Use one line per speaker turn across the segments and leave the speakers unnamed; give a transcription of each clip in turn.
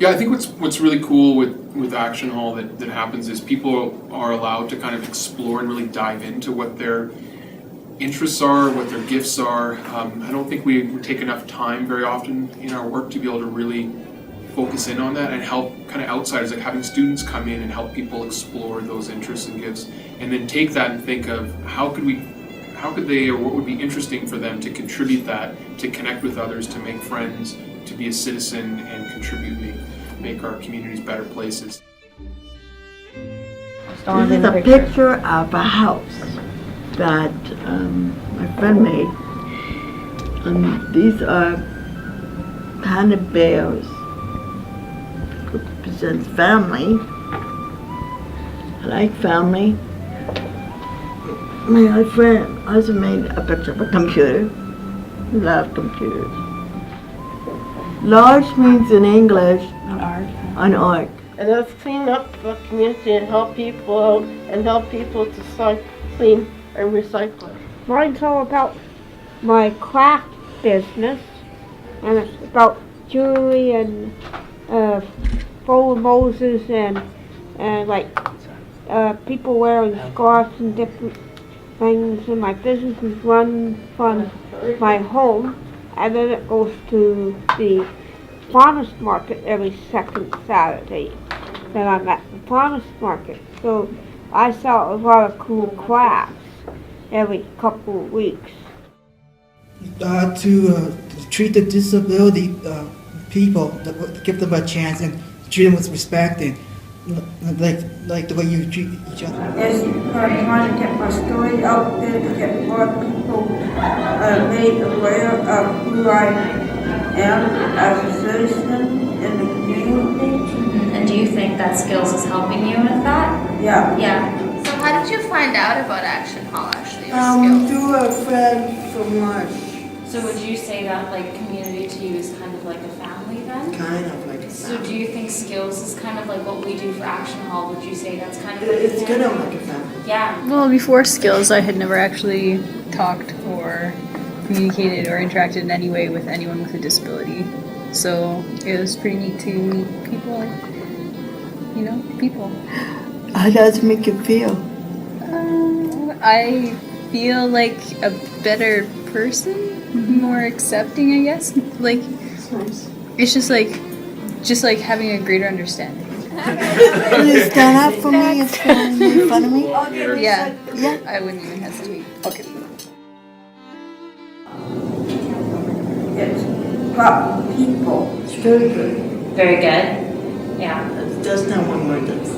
Yeah, I think what's really cool with Action Hall that happens is people are allowed to kind of explore and really dive into what their interests are, what their gifts are. I don't think we take enough time very often in our work to be able to really focus in on that and help kind of outsiders, like having students come in and help people explore those interests and gifts, and then take that and think of how could they, or what would be interesting for them to contribute that, to connect with others, to make friends, to be a citizen and contribute, make our communities better places.
This is a picture of a house that my friend made. These are panda bears. Represents family. I like family. My friend also made a picture of a computer. I love computers. Large means in English an art.
And let's clean up the community and help people out and help people to clean and recycle.
Mine's all about my craft business, and it's about jewelry and full of Moses and like people wearing scarves and different things. And my business is run from my home, and then it goes to the farmers market every second Saturday. Then I'm at the farmers market, so I sell a lot of cool crafts every couple of weeks.
To treat the disability people, give them a chance and treat them with respect and like the way you treat each other.
Yes, I'm trying to get my story out there to get more people made aware of who I am as a citizen in the community.
And do you think that Skills is helping you with that?
Yeah.
Yeah. So how did you find out about Action Hall actually, or Skills?
Through a friend from lunch.
So would you say that like community to you is kind of like a family then?
Kind of like a
So
family.
do you think Skills is kind of like what we do for Action Hall? Would you say that's kind of like a
It's
family?
kind of like a family.
Yeah.
Well, before Skills, I had never actually talked or communicated or interacted in any way with anyone with a disability. So it was pretty neat to meet people, people.
How does it make you feel?
I feel like a better person, more accepting, I guess. Like, it's just like having a greater understanding.
Will you stand up for me and stand in front of me?
Yeah,
Yeah.
I wouldn't even hesitate.
Okay.
It's about people.
It's very good.
Very good. Yeah.
It doesn't have one word that's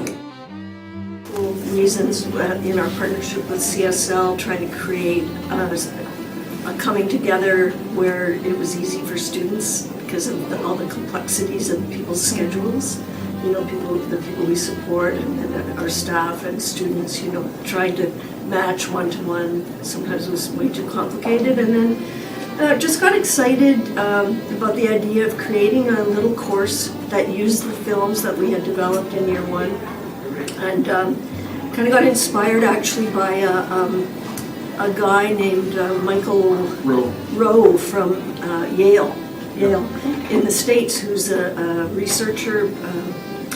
reasons in our partnership with CSL, trying to create a coming together where it was easy for students because of all the complexities of people's schedules. The people we support and our staff and students, trying to match one-to-one sometimes was way too complicated. And then just got excited about the idea of creating a little course that used the films that we had developed in year one. And kind of got inspired actually by a guy named Michael Rowe from Yale in the States, who's a researcher,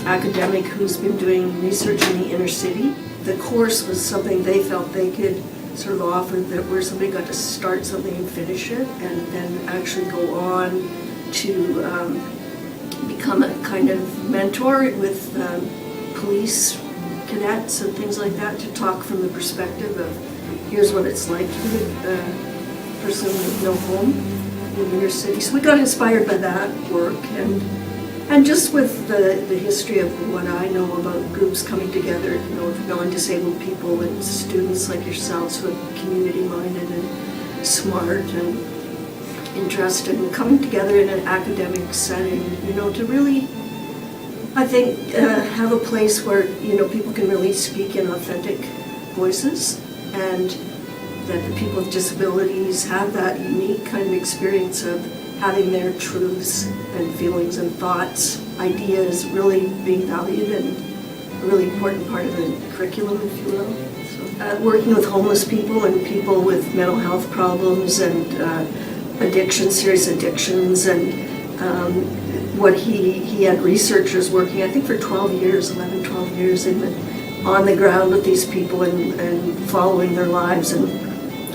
academic who's been doing research in the inner city. The course was something they felt they could sort of offer, that where somebody got to start something and finish it, and then actually go on to become a kind of mentor with police cadets and things like that, to talk from the perspective of here's what it's like to be a person with no home in the inner city. So we got inspired by that work, and just with the history of what I know about groups coming together, of non-disabled people and students like yourselves who are community-minded and smart and interested, and coming together in an academic setting, to really, I think, have a place where people can really speak in authentic voices, and that the people with disabilities have that unique kind of experience of having their truths and feelings and thoughts, ideas really being valued and a really important part of the curriculum, if you will. So, working with homeless people and people with mental health problems and serious addictions, and what he had researchers working, I think for 12 years, 11, 12 years, they've been on the ground with these people and following their lives. And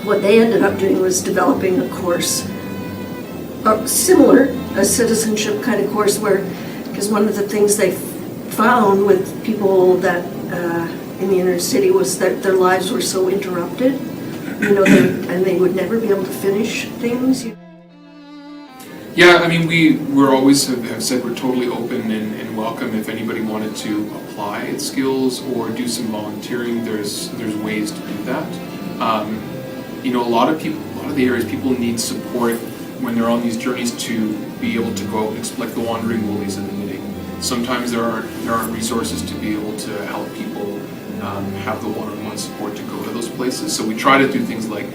what they ended up doing was developing a course, similar, a citizenship kind of course where, because one of the things they found with people that in the inner city was that their lives were so interrupted, and they would never be able to finish things.
Yeah, I mean, we're always have said we're totally open and welcome if anybody wanted to apply skills or do some volunteering. There's ways to do that. A lot of the areas people need support when they're on these journeys to be able to go out and explore, like the Wandering Woolies and the knitting. Sometimes there aren't resources to be able to help people have the one-on-one support to go to those places. So we try to do things like,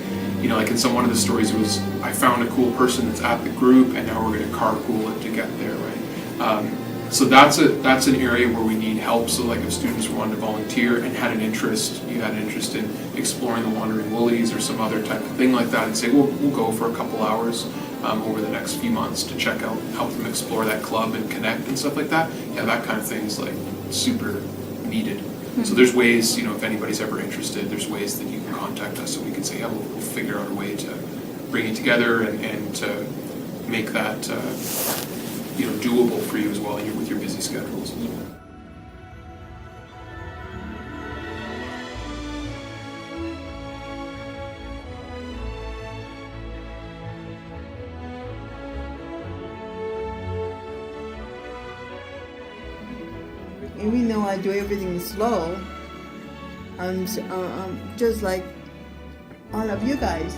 like in one of the stories, it was I found a cool person that's at the group, and now we're going to carpool it to get there, right? So that's an area where we need help. So like if students wanted to volunteer and had an interest, you had an interest in exploring the Wandering Woolies or some other type of thing like that, and say, well, we'll go for a couple hours over the next few months to check out, help them explore that club and connect and stuff like that. Yeah, that kind of thing is like super needed. So there's ways, if anybody's ever interested, there's ways that you can contact us and we can say, yeah, we'll figure out a way to bring it together and to make that, doable for you as well with your busy schedules.
Even though I do everything slow, I'm just like all of you guys.